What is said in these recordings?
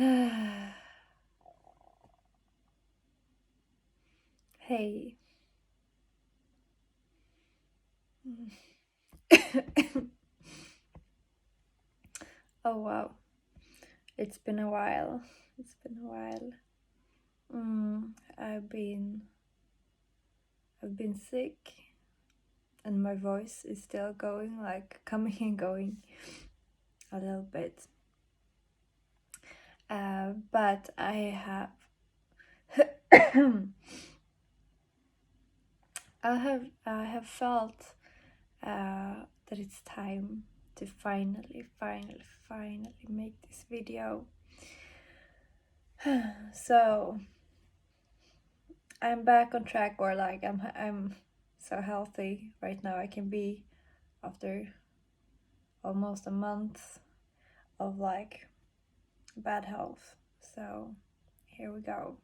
Hey. Oh wow. It's been a while. It's been a while. Mm, I've been I've been sick and my voice is still going, like coming and going a little bit. But I have I have felt that it's time to finally make this video. So I'm back on track, or like I'm so healthy right now I can be after almost a month of like bad health. So here we go.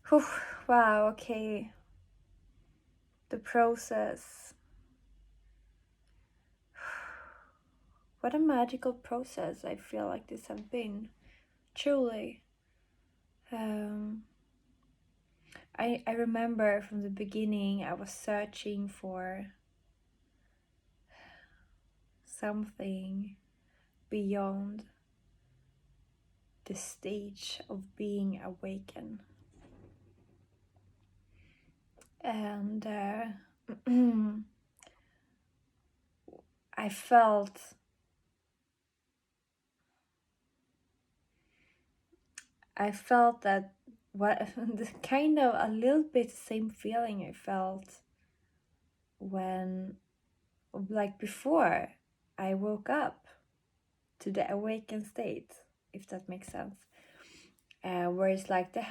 Whew, wow, okay. The process. What a magical process I feel like this have been. Truly. Um I remember from the beginning I was searching for something beyond the stage of being awakened. And I felt that what the kind of a little bit same feeling I felt when, like before I woke up to the awakened state, if that makes sense. Where it's like the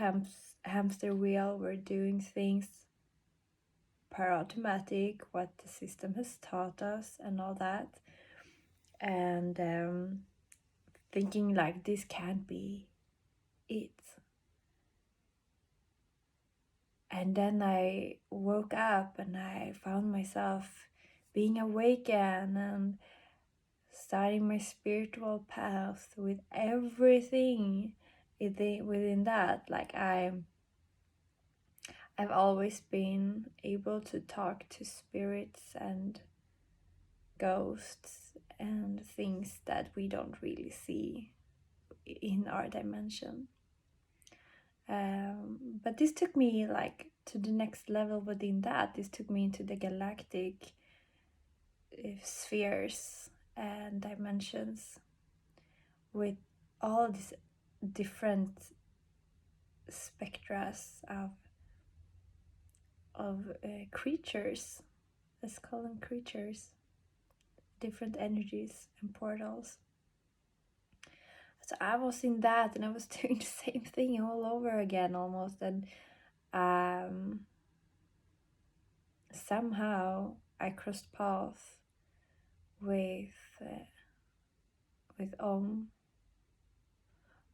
hamster wheel, we're doing things per automatic, what the system has taught us and all that, and thinking like this can't be it. And then I woke up and I found myself being awakened and starting my spiritual path with everything within that. Like I've always been able to talk to spirits and ghosts and things that we don't really see in our dimension. But this took me like to the next level within that. This took me into the galactic spheres and dimensions with all these different spectras of creatures. Let's call them creatures. Different energies and portals. So I was in that and I was doing the same thing all over again almost, and somehow I crossed paths with Omer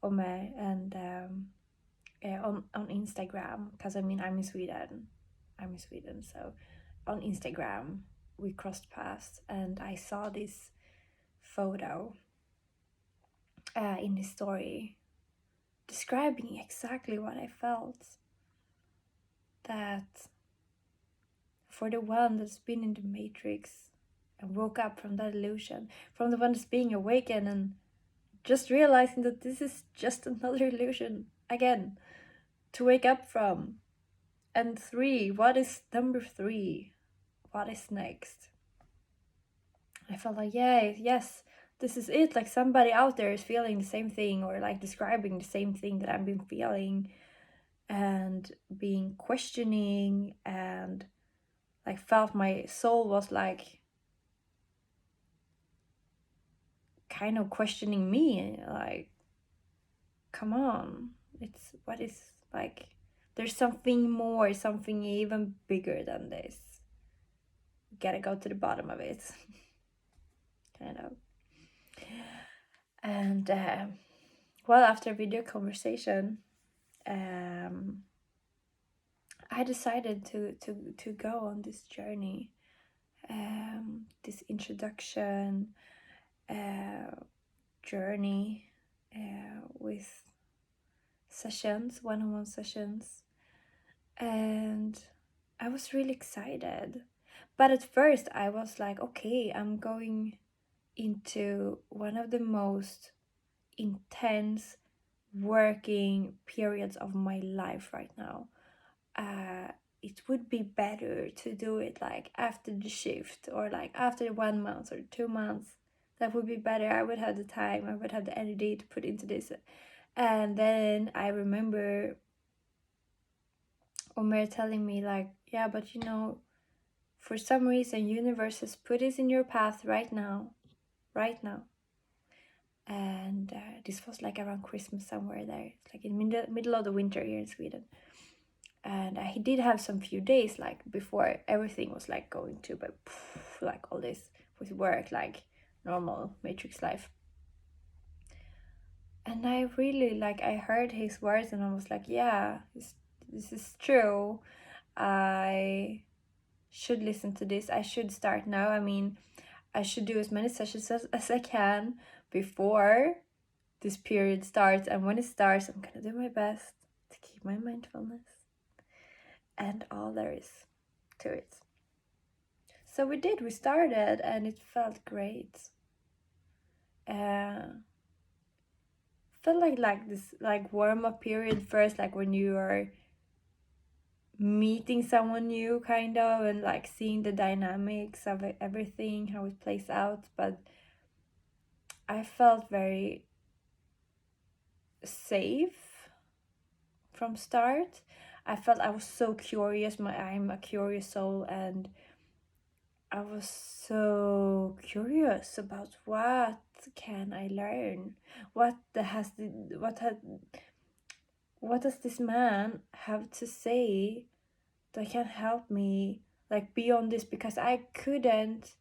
and on Instagram, because I mean I'm in Sweden, so on Instagram we crossed paths and I saw this photo in his story describing exactly what I felt, that for the one that's been in the matrix and woke up from that illusion, from the one that's being awakened and just realizing that this is just another illusion again to wake up from. And what is number 3? What is next? I felt like, yay, yes, this is it. Like somebody out there is feeling the same thing, or like describing the same thing that I've been feeling and being questioning, and like felt my soul was like kind of questioning me, like, come on, it's what is like, there's something more, something even bigger than this. Gotta go to the bottom of it. Kind of. And well, after a video conversation, I decided to go on this journey, this introduction journey with sessions, one-on-one sessions, and I was really excited. But at first I was like, okay, I'm going into one of the most intense working periods of my life right now. It would be better to do it like after the shift, or like after 1 month or 2 months. That would be better. I would have the time, I would have the energy to put into this. And then I remember Omer telling me like, yeah, but you know, for some reason universe has put this in your path right now, right now. And this was like around Christmas, somewhere there. It's like in middle of the winter here in Sweden. And he did have some few days like before everything was like going to, but like all this with work, like normal matrix life. And I really like, I heard his words and I was like, yeah, this is true. I should listen to this. I should start now. I mean, I should do as many sessions as I can before this period starts. And when it starts, I'm gonna do my best to keep my mindfulness and all there is to it. So we started and it felt great. Felt like this like warm up period first, like when you are meeting someone new kind of, and like seeing the dynamics of everything, how it plays out. But I felt very safe from start. I felt I was so curious. I'm a curious soul, and I was so curious about what can I learn. What does this man have to say that can help me like beyond this? Because I couldn't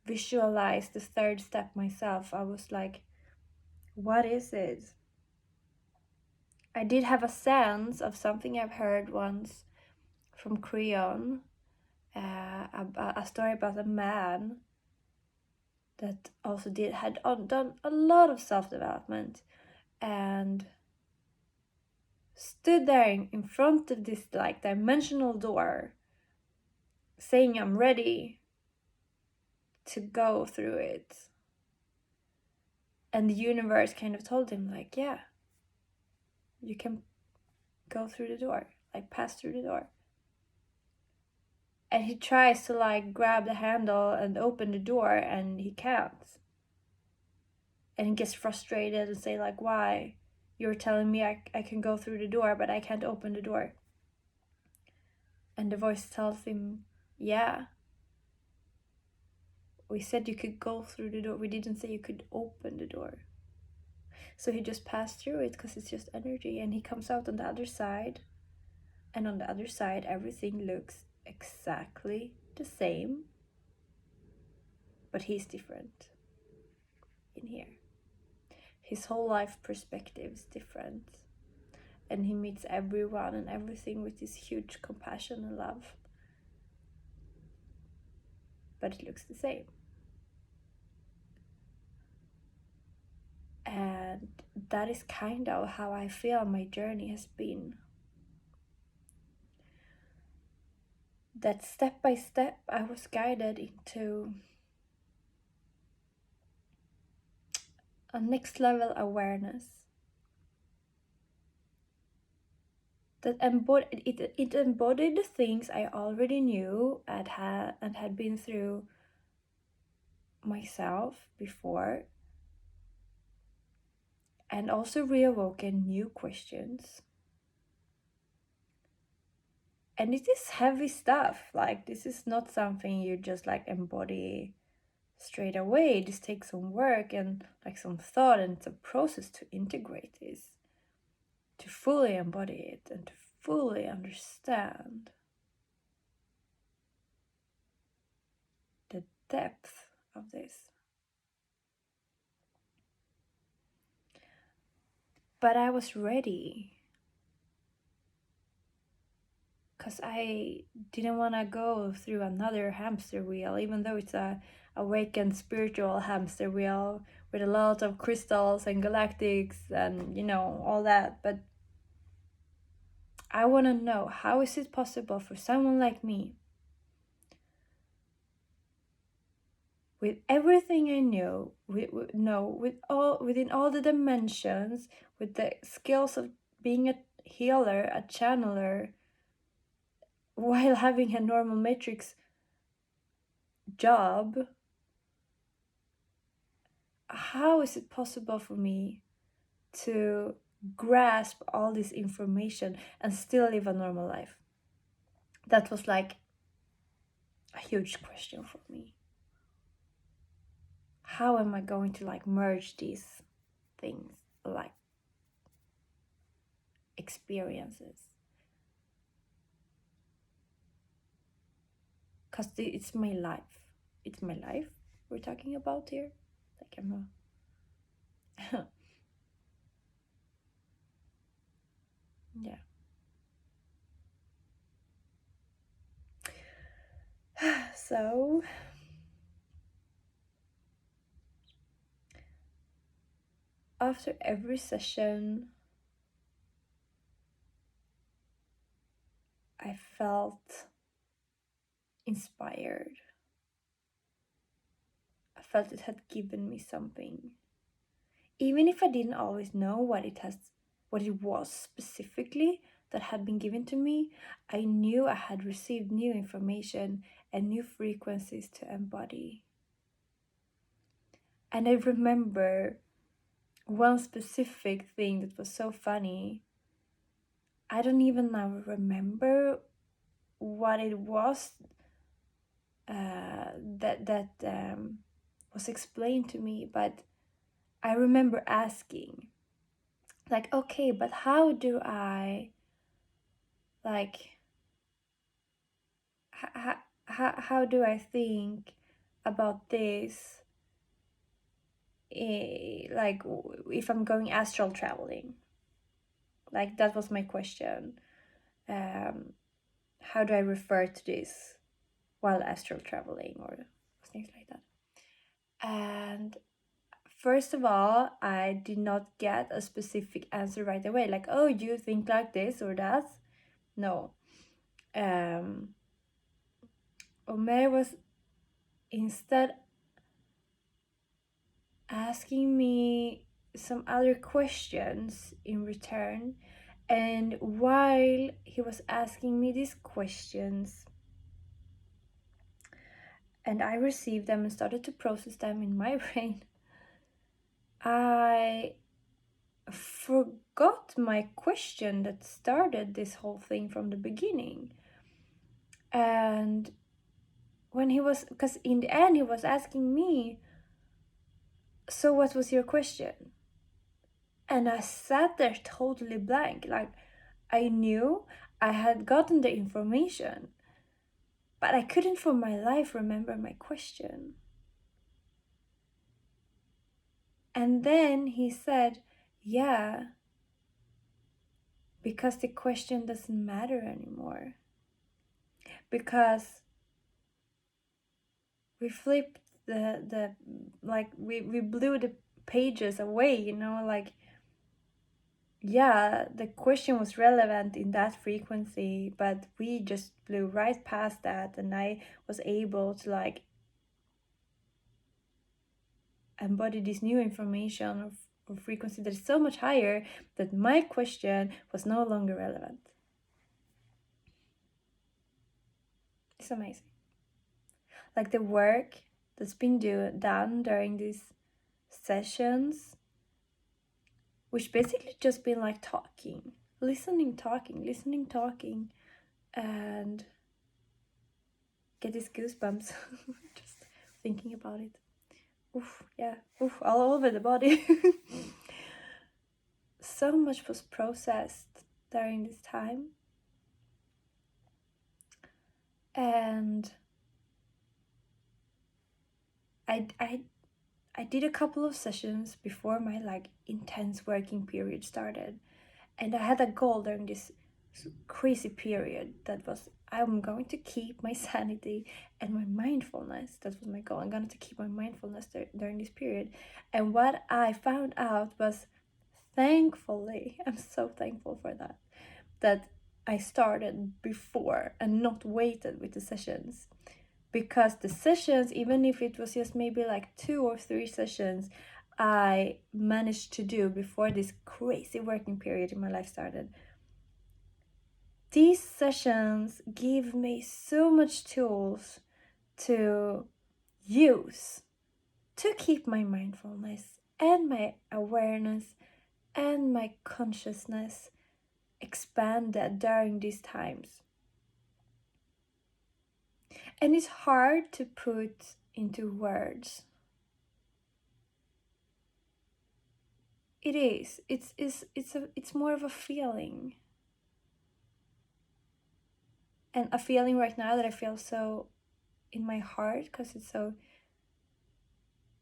visualize the third step myself. I was like, what is it? I did have a sense of something I've heard once from Creon, a story about a man that also had done a lot of self-development and stood there in front of this like dimensional door saying, I'm ready to go through it. And the universe kind of told him like, yeah, you can go through the door, like pass through the door. And he tries to like grab the handle and open the door, and he can't. And he gets frustrated and say like, why? You're telling me I can go through the door, but I can't open the door. And the voice tells him, yeah, we said you could go through the door. We didn't say you could open the door. So he just passed through it because it's just energy. And he comes out on the other side. And on the other side, everything looks exactly the same. But he's different in here. His whole life perspective is different. And he meets everyone and everything with this huge compassion and love. But it looks the same. And that is kind of how I feel my journey has been. That step by step I was guided into a next level awareness that it embodied the things I already knew and had been through myself before, and also reawoken new questions. And it is heavy stuff. Like, this is not something you just like embody straight away. This takes some work and like some thought, and it's a process to integrate this, to fully embody it and to fully understand the depth of this. But I was ready, because I didn't want to go through another hamster wheel, even though it's a awakened spiritual hamster wheel with a lot of crystals and galactics and, you know, all that. But I want to know, how is it possible for someone like me, with everything I know, within all the dimensions, with the skills of being a healer, a channeler, while having a normal matrix job, how is it possible for me to grasp all this information and still live a normal life? That was like a huge question for me. How am I going to like merge these things, like experiences? Because it's my life. It's my life we're talking about here. Like, I'm a yeah. So after every session, I felt inspired. I felt it had given me something. Even if I didn't always know what it was specifically that had been given to me, I knew I had received new information and new frequencies to embody. And I remember one specific thing that was so funny. I don't even now remember what it was that was explained to me, but I remember asking, like, okay, but how do I, like, how do I think about this, like, if I'm going astral traveling? Like, that was my question. How do I refer to this while astral traveling or things like that? And first of all, I did not get a specific answer right away, like, oh, you think like this or that. No. Omer was instead asking me some other questions in return. And while he was asking me these questions, and I received them and started to process them in my brain, I forgot my question that started this whole thing from the beginning. And when he was, because in the end he was asking me, so what was your question? And I sat there totally blank. Like, I knew I had gotten the information, but I couldn't for my life remember my question. And then he said, yeah, because the question doesn't matter anymore. Because we flipped the like we blew the pages away, you know, like, yeah, the question was relevant in that frequency, but we just blew right past that, and I was able to like embody this new information of frequency that is so much higher that my question was no longer relevant. It's amazing. Like, the work that's been done during these sessions, which basically just been like talking, listening, and get these goosebumps just thinking about it. Oof, yeah, oof, all over the body. So much was processed during this time. And I did a couple of sessions before my like intense working period started, and I had a goal during this crazy period that was I'm going to keep my sanity and my mindfulness. That was my goal. I'm going to keep my mindfulness during this period. And what I found out was, thankfully, I'm so thankful for that, that I started before and not waited with the sessions. Because the sessions, even if it was just maybe like 2 or 3 sessions, I managed to do before this crazy working period in my life started. These sessions give me so much tools to use to keep my mindfulness and my awareness and my consciousness expanded during these times. And it's hard to put into words. It is. It's more of a feeling. And a feeling right now that I feel so in my heart, because it's so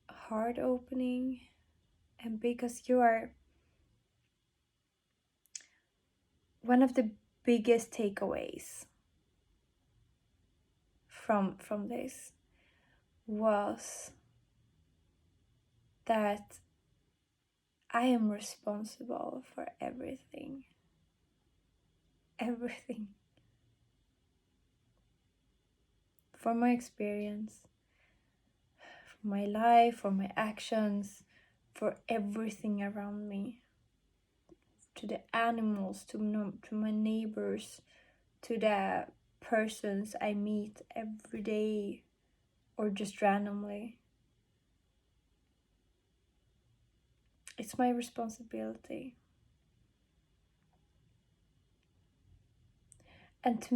heart opening, and because you are one of the biggest takeaways from this was that I am responsible for everything. Everything. For my experience, for my life, for my actions, for everything around me. To the animals, to my neighbors, to the persons I meet every day or just randomly. It's my responsibility. And to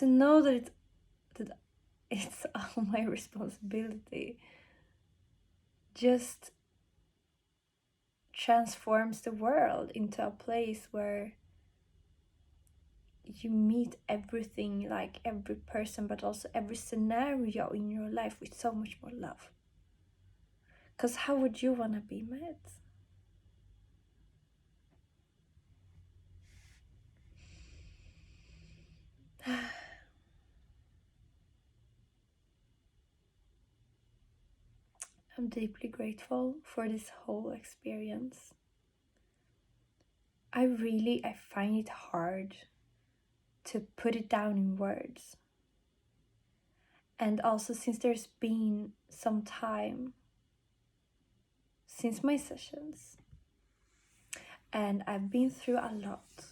know that it's all my responsibility just transforms the world into a place where you meet everything, like every person, but also every scenario in your life with so much more love. Because how would you want to be met? I'm deeply grateful for this whole experience. I find it hard to put it down in words. And also, since there's been some time since my sessions, and I've been through a lot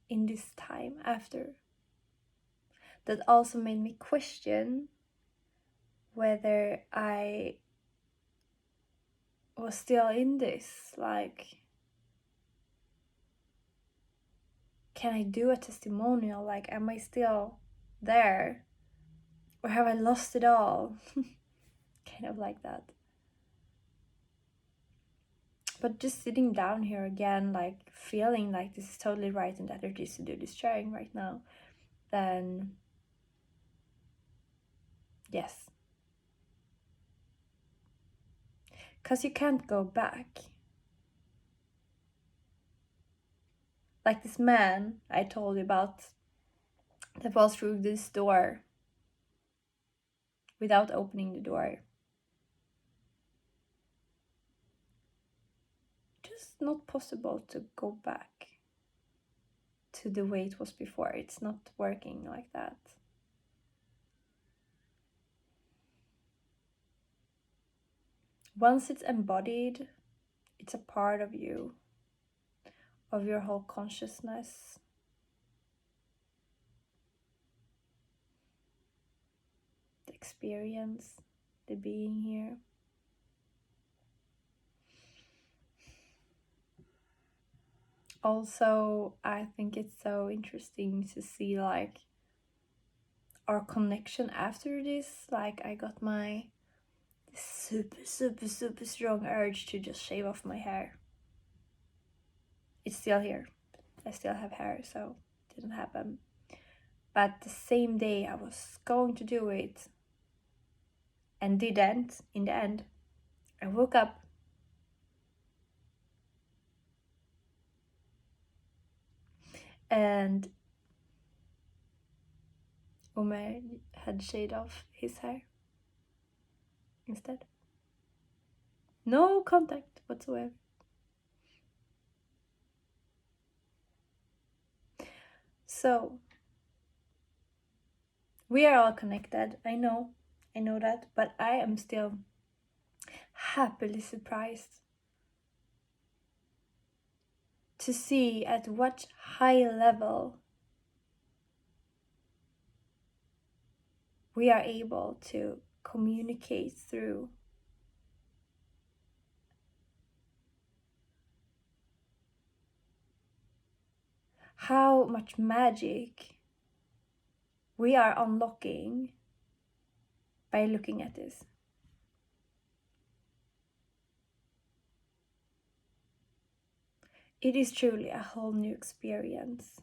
in this time after, that also made me question whether I was still in this. Like, can I do a testimonial? Like, am I still there? Or have I lost it all? Kind of like that. But just sitting down here again, like feeling like this is totally right and that energy to do this sharing right now, then yes. Because you can't go back. Like this man I told you about that was through this door without opening the door. Just not possible to go back to the way it was before. It's not working like that. Once it's embodied, it's a part of you, of your whole consciousness. The experience, the being here. Also, I think it's so interesting to see like our connection after this. Like, I got my super strong urge to just shave off my hair. It's still here. I still have hair, so it didn't happen. But the same day I was going to do it and didn't in the end, I woke up And Omer had shaved off his hair instead. No contact whatsoever. So, we are all connected. I know that, but I am still happily surprised to see at what high level we are able to communicate through. How much magic we are unlocking by looking at this. It is truly a whole new experience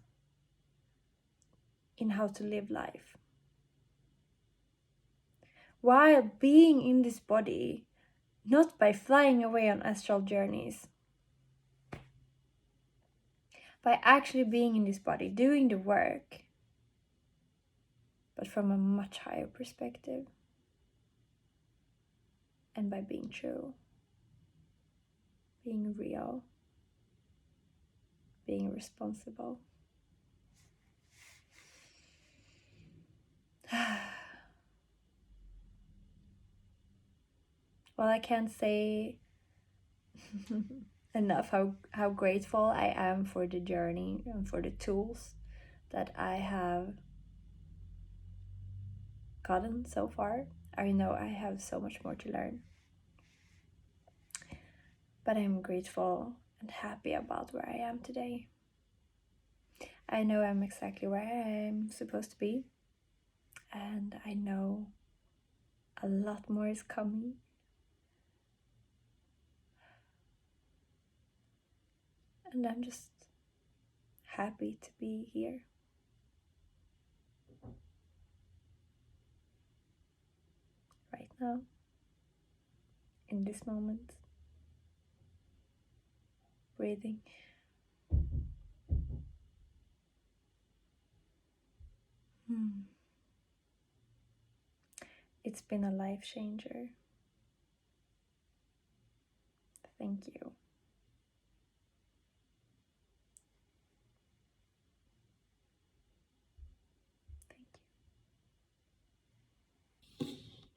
in how to live life. While being in this body, not by flying away on astral journeys, by actually being in this body, doing the work, but from a much higher perspective, and by being true, being real, being responsible. Well, I can't say enough how grateful I am for the journey and for the tools that I have gotten so far. I know I have so much more to learn, but I'm grateful and happy about where I am today. I know I'm exactly where I'm supposed to be, and I know a lot more is coming. And I'm just happy to be here right now, in this moment, breathing. It's been a life changer. Thank you.